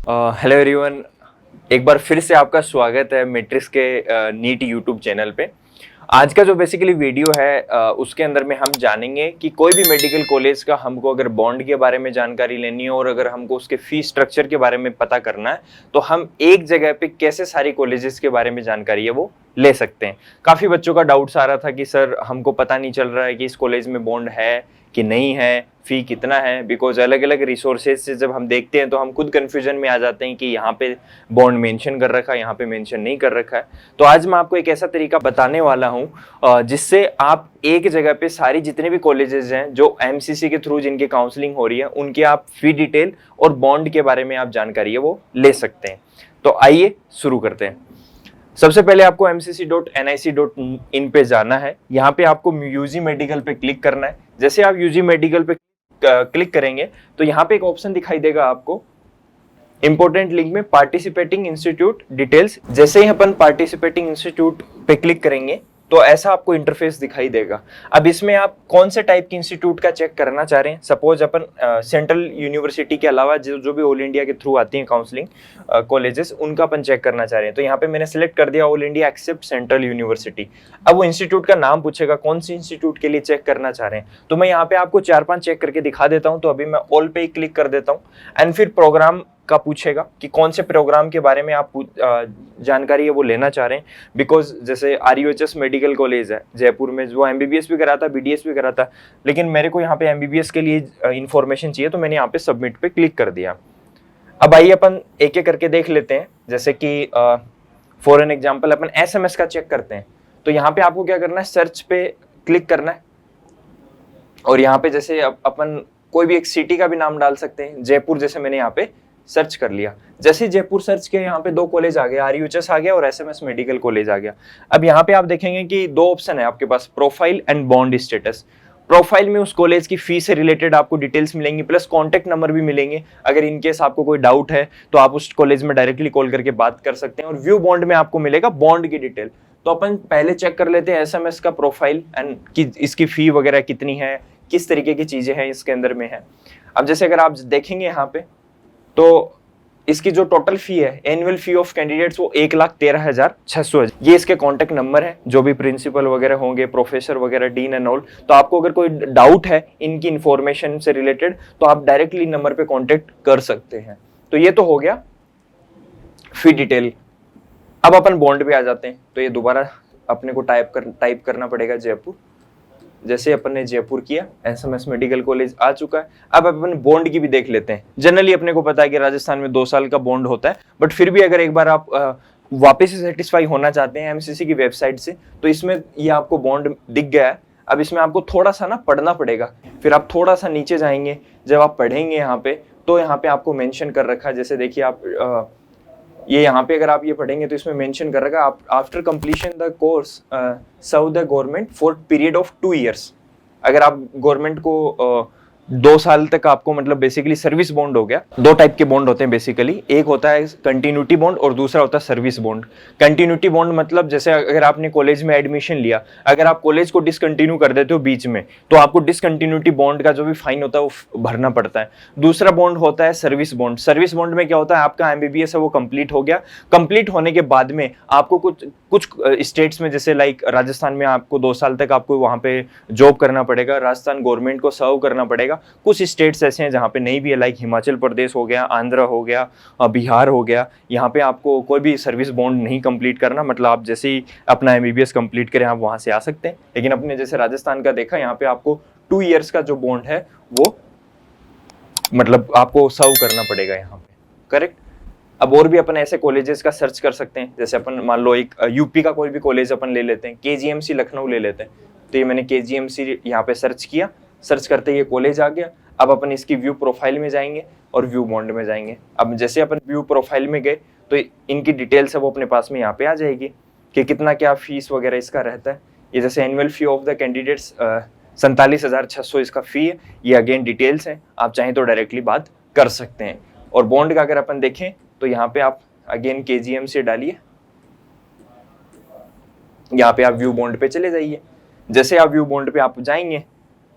Hello everyone, एक बार फिर से आपका स्वागत है मैट्रिक्स के नीट यूट्यूब चैनल पे। आज का जो बेसिकली वीडियो है उसके अंदर में हम जानेंगे कि कोई भी मेडिकल कॉलेज का हमको अगर बॉन्ड के बारे में जानकारी लेनी है और अगर हमको उसके फीस स्ट्रक्चर के बारे में पता करना है तो हम एक जगह पे कैसे सारी कॉलेजेस के बारे में जानकारी है वो ले सकते हैं। काफ़ी बच्चों का डाउट्स आ रहा था कि सर हमको पता नहीं चल रहा है कि इस कॉलेज में बॉन्ड है कि नहीं है, फ़ी कितना है, बिकॉज अलग अलग रिसोर्सेज से जब हम देखते हैं तो हम खुद कन्फ्यूजन में आ जाते हैं कि यहाँ पे बॉन्ड मेंशन कर रखा है, यहाँ पे मेंशन नहीं कर रखा है। तो आज मैं आपको एक ऐसा तरीका बताने वाला हूँ जिससे आप एक जगह पे सारी जितने भी कॉलेजेस हैं जो एमसीसी के थ्रू जिनकी काउंसलिंग हो रही है उनकी आप फी डिटेल और बॉन्ड के बारे में आप जानकारी है वो ले सकते हैं। तो आइए शुरू करते हैं। सबसे पहले आपको mcc.nic.in पे जाना है। यहाँ पे आपको यूजी मेडिकल पे क्लिक करना है। जैसे आप यूजी मेडिकल पे क्लिक करेंगे तो यहाँ पे एक ऑप्शन दिखाई देगा आपको इंपॉर्टेंट लिंक में पार्टिसिपेटिंग इंस्टीट्यूट डिटेल्स। जैसे ही अपन पार्टिसिपेटिंग इंस्टीट्यूट पे क्लिक करेंगे तो ऐसा आपको इंटरफेस दिखाई देगा। अब इसमें आप कौन से टाइप की इंस्टीट्यूट का चेक करना चाह रहे हैं। सपोज अपन सेंट्रल यूनिवर्सिटी के अलावा जो भी ऑल इंडिया के थ्रू आती हैं काउंसलिंग कॉलेजेस उनका अपन चेक करना चाह रहे हैं। तो यहाँ पे मैंने सेलेक्ट कर दिया all India accept central university. अब वो इंस्टीट्यूट का नाम पूछेगा कौन सी इंस्टीट्यूट के लिए चेक करना चाह रहे हैं। तो मैं यहाँ पे आपको 4-5 चेक करके दिखा देता हूँ। तो अभी मैं ऑल पे ही क्लिक कर देता हूँ एंड फिर प्रोग्राम का पूछेगा कि कौन से प्रोग्राम के बारे में आप जानकारी है वो लेना चाह रहे हैं। बिकॉज जैसे RUHS मेडिकल कॉलेज है जयपुर में, जो MBBS भी कराता, BDS भी कराता, लेकिन मेरे को यहाँ पे MBBS के लिए इंफॉर्मेशन चाहिए तो मैंने यहाँ पे सबमिट पे क्लिक कर दिया। अब आइए अपन एक एक करके देख लेते हैं। जैसे कि for an example upon SMS का चेक करते हैं। तो यहाँ पे आपको क्या करना है, सर्च पे क्लिक करना है और यहाँ पे जैसे अपन कोई भी एक सिटी का भी नाम डाल सकते हैं। जयपुर जैसे मैंने यहाँ पे सर्च कर लिया। जैसे ही जयपुर सर्च किया यहाँ पे 2 कॉलेज आ गया, RUHS आ गया और SMS मेडिकल कॉलेज आ गया। अब यहाँ पे आप देखेंगे कि 2 ऑप्शन है आपके पास, profile and bond status. Profile में उस कॉलेज की फी से रिलेटेड आपको डिटेल्स मिलेंगी, प्लस कॉन्टेक्ट नंबर भी मिलेंगे। अगर इनकेस आपको कोई डाउट है तो आप उस कॉलेज में डायरेक्टली कॉल करके बात कर सकते हैं। और व्यू बॉन्ड में आपको मिलेगा बॉन्ड की डिटेल। तो अपन पहले चेक कर लेते हैं SMS का प्रोफाइल एंड कि इसकी फी वगैरह कितनी है, किस तरीके की चीजें हैं इसके अंदर में है। अब जैसे अगर आप देखेंगे यहाँ पे तो इसकी जो टोटल फी है, एनुअल फी ऑफ कैंडिडेट्स, वो 1,13,600 है। ये इसके कॉन्टेक्ट नंबर है, जो भी प्रिंसिपल वगैरह होंगे, प्रोफेसर वगैरह, डीन एंड ऑल। तो आपको अगर कोई डाउट है इनकी इंफॉर्मेशन से रिलेटेड तो आप डायरेक्टली नंबर पे कॉन्टेक्ट कर सकते हैं। तो ये तो हो गया फी डिटेल। अब अपन बॉन्ड पे आ जाते हैं। तो ये दोबारा अपने को टाइप करना पड़ेगा जयपुर। जैसे अपन ने जयपुर किया, SMS मेडिकल कॉलेज आ चुका है। अब अपन बॉन्ड की भी देख लेते हैं। जनरली अपने को पता है कि राजस्थान में 2 साल का बॉन्ड होता है, बट फिर भी अगर एक बार आप वापस से सेटिस्फाई होना चाहते हैं MCC की वेबसाइट से तो इसमें ये आपको बॉन्ड दिख गया है। अब इसमें आपको थोड़ा सा ना पढ़ना पड़ेगा। फिर आप थोड़ा सा नीचे जाएंगे, जब आप पढ़ेंगे यहाँ पे तो यहाँ पे आपको मेंशन कर रखा है। जैसे देखिए आप ये यहाँ पे अगर आप ये पढ़ेंगे तो इसमें मेंशन कर रखा है after completion the course serve the government for period of 2 years. अगर आप गवर्नमेंट को 2 साल तक आपको मतलब बेसिकली सर्विस बॉन्ड हो गया। 2 टाइप के बॉन्ड होते हैं बेसिकली, एक होता है कंटिन्यूटी बॉन्ड और दूसरा होता है सर्विस बॉन्ड। कंटिन्यूटी बॉन्ड मतलब जैसे अगर आपने कॉलेज में एडमिशन लिया, अगर आप कॉलेज को डिसकंटिन्यू कर देते हो बीच में तो आपको डिसकंटिन्यूटी बॉन्ड का जो भी फाइन होता है वो भरना पड़ता है। दूसरा बॉन्ड होता है सर्विस बॉन्ड। सर्विस बॉन्ड में क्या होता है, आपका MBBS है वो कंप्लीट हो गया। कंप्लीट होने के बाद में आपको कुछ स्टेट्स में जैसे लाइक राजस्थान में आपको 2 साल तक आपको वहाँ पे जॉब करना पड़ेगा, राजस्थान गवर्नमेंट को सर्व करना पड़ेगा। कुछ स्टेट्स ऐसे हैं जहाँ पे नहीं भी है, लाइक हिमाचल प्रदेश हो गया, आंध्र हो गया, बिहार हो गया। यहाँ पे आपको कोई भी सर्विस बॉन्ड नहीं कंप्लीट करना, मतलब आप जैसे ही अपना MBBS कंप्लीट करें आप वहाँ से आ सकते हैं। लेकिन अपने जैसे राजस्थान का देखा, यहाँ पे आपको 2 ईयर्स का जो बॉन्ड है वो मतलब आपको सर्व करना पड़ेगा यहाँ पे, करेक्ट। अब और भी अपन ऐसे कॉलेजेस का सर्च कर सकते हैं। जैसे अपन मान लो एक यूपी का कोई भी कॉलेज अपन ले लेते हैं, KGMC लखनऊ ले लेते हैं। तो ये मैंने KGMC यहाँ पे सर्च किया, सर्च करते ही ये कॉलेज आ गया। अब अपन इसकी व्यू प्रोफाइल में जाएंगे और व्यू बॉन्ड में जाएंगे। अब जैसे अपन व्यू प्रोफाइल में गए तो इनकी डिटेल्स है वो अपने पास में यहाँ पे आ जाएगी कि कितना क्या फीस वगैरह इसका रहता है। ये जैसे annual fee of the candidates 47,600 इसका फी है। ये अगेन डिटेल्स हैं, आप चाहें तो डायरेक्टली बात कर सकते हैं। और बॉन्ड का अगर अपन देखें तो यहाँ पे आप अगेन KGM से डालिए, यहाँ पे आप व्यू बॉन्ड पे चले जाइए। जैसे आप व्यू बॉन्ड पे आप जाएंगे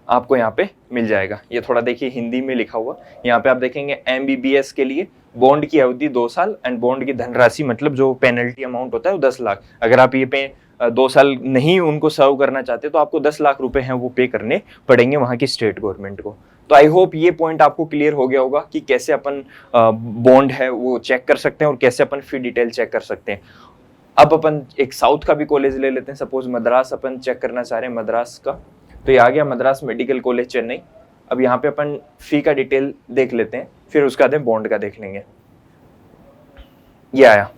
आपको यहाँ पे मिल जाएगा। ये थोड़ा देखिए हिंदी में लिखा हुआ, यहाँ पे आप देखेंगे MBBS के लिए बॉन्ड की अवधि 2 साल एंड बॉन्ड की धनराशि मतलब जो पेनल्टी अमाउंट होता है वो 10 लाख। अगर आप ये पे 2 साल नहीं उनको सर्व करना चाहते तो आपको 10 लाख रुपए हैं वो पे करने पड़ेंगे वहाँ की स्टेट गवर्नमेंट को। तो आई होप ये पॉइंट आपको क्लियर हो गया होगा कि कैसे अपन बॉन्ड है वो चेक कर सकते हैं और कैसे अपन फी डिटेल चेक कर सकते हैं। अब अपन एक साउथ का भी कॉलेज ले लेते हैं, सपोज मद्रास अपन चेक करना चाह रहे हैं मद्रास का, तो ये आ गया मद्रास मेडिकल कॉलेज चेन्नई। अब यहाँ पे अपन फी का डिटेल देख लेते हैं, फिर उसका बाद बॉन्ड का देख लेंगे। ये आया।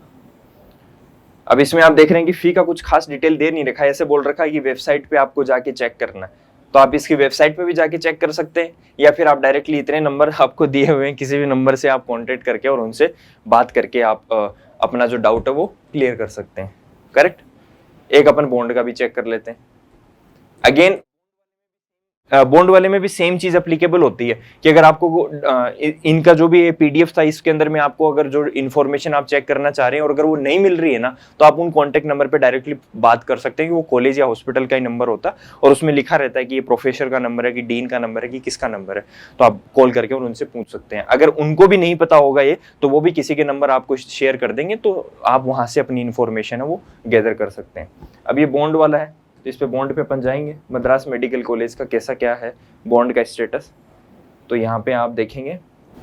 अब इसमें आप देख रहे हैं कि फी का कुछ खास डिटेल दे नहीं रखा है, ऐसे बोल रखा है कि वेबसाइट पे आपको जाके चेक करना है। तो आप इसकी वेबसाइट पे भी जाके चेक कर सकते हैं, या फिर आप डायरेक्टली इतने नंबर आपको दिए हुए हैं, किसी भी नंबर से आप कॉन्टेक्ट करके और उनसे बात करके आप अपना जो डाउट है वो क्लियर कर सकते हैं। करेक्ट। एक अपन बॉन्ड का भी चेक कर लेते हैं। अगेन बॉन्ड वाले में भी सेम चीज एप्लीकेबल होती है कि अगर आपको इनका जो भी पीडीएफ था इसके अंदर में आपको अगर जो इन्फॉर्मेशन आप चेक करना चाह रहे हैं और अगर वो नहीं मिल रही है ना, तो आप उन कॉन्टेक्ट नंबर पे डायरेक्टली बात कर सकते हैं कि वो कॉलेज या हॉस्पिटल का ही नंबर होता है और उसमें लिखा रहता है कि ये प्रोफेसर का नंबर है कि डीन का नंबर है कि किसका नंबर है। तो आप कॉल करके और उनसे पूछ सकते हैं। अगर उनको भी नहीं पता होगा ये, तो वो भी किसी के नंबर आपको शेयर कर देंगे, तो आप वहां से अपनी इन्फॉर्मेशन है वो गैदर कर सकते हैं। अब ये बॉन्ड वाला है, तो इस पे बॉन्ड पे अपन जाएंगे। मद्रास मेडिकल कॉलेज का कैसा क्या है बॉन्ड का स्टेटस, तो यहाँ पे आप देखेंगे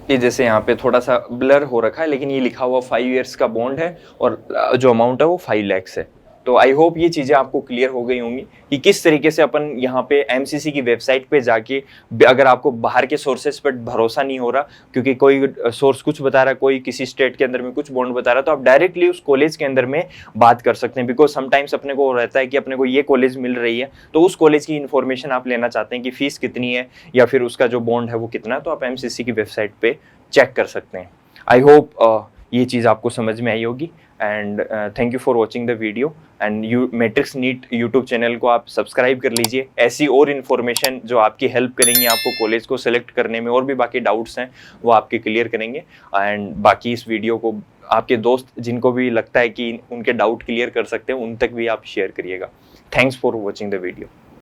कि जैसे यहाँ पे थोड़ा सा ब्लर हो रखा है, लेकिन ये लिखा हुआ 5 ईयर्स का बॉन्ड है और जो अमाउंट है वो 5 लाख है। तो आई होप ये चीज़ें आपको क्लियर हो गई होंगी कि किस तरीके से अपन यहाँ पे एमसीसी की वेबसाइट पे जाके, अगर आपको बाहर के सोर्सेज पर भरोसा नहीं हो रहा क्योंकि कोई सोर्स कुछ बता रहा है, कोई किसी स्टेट के अंदर में कुछ बॉन्ड बता रहा है, तो आप डायरेक्टली उस कॉलेज के अंदर में बात कर सकते हैं। बिकॉज समटाइम्स अपने को रहता है कि अपने को ये कॉलेज मिल रही है, तो उस कॉलेज की इन्फॉर्मेशन आप लेना चाहते हैं कि फीस कितनी है या फिर उसका जो बॉन्ड है वो कितना है, तो आप एमसीसी की वेबसाइट पे चेक कर सकते हैं। आई होप ये चीज़ आपको समझ में आई होगी and thank you for watching the video and Matrix NEET YouTube channel को आप सब्सक्राइब कर लीजिए। ऐसी और इन्फॉर्मेशन जो आपकी हेल्प करेंगी आपको कॉलेज को सिलेक्ट करने में, और भी बाकी डाउट्स हैं वो आपके क्लियर करेंगे। एंड बाकी इस वीडियो को आपके दोस्त जिनको भी लगता है कि उनके डाउट क्लियर कर सकते हैं उन तक भी आप शेयर करिएगा। Thanks for watching the video.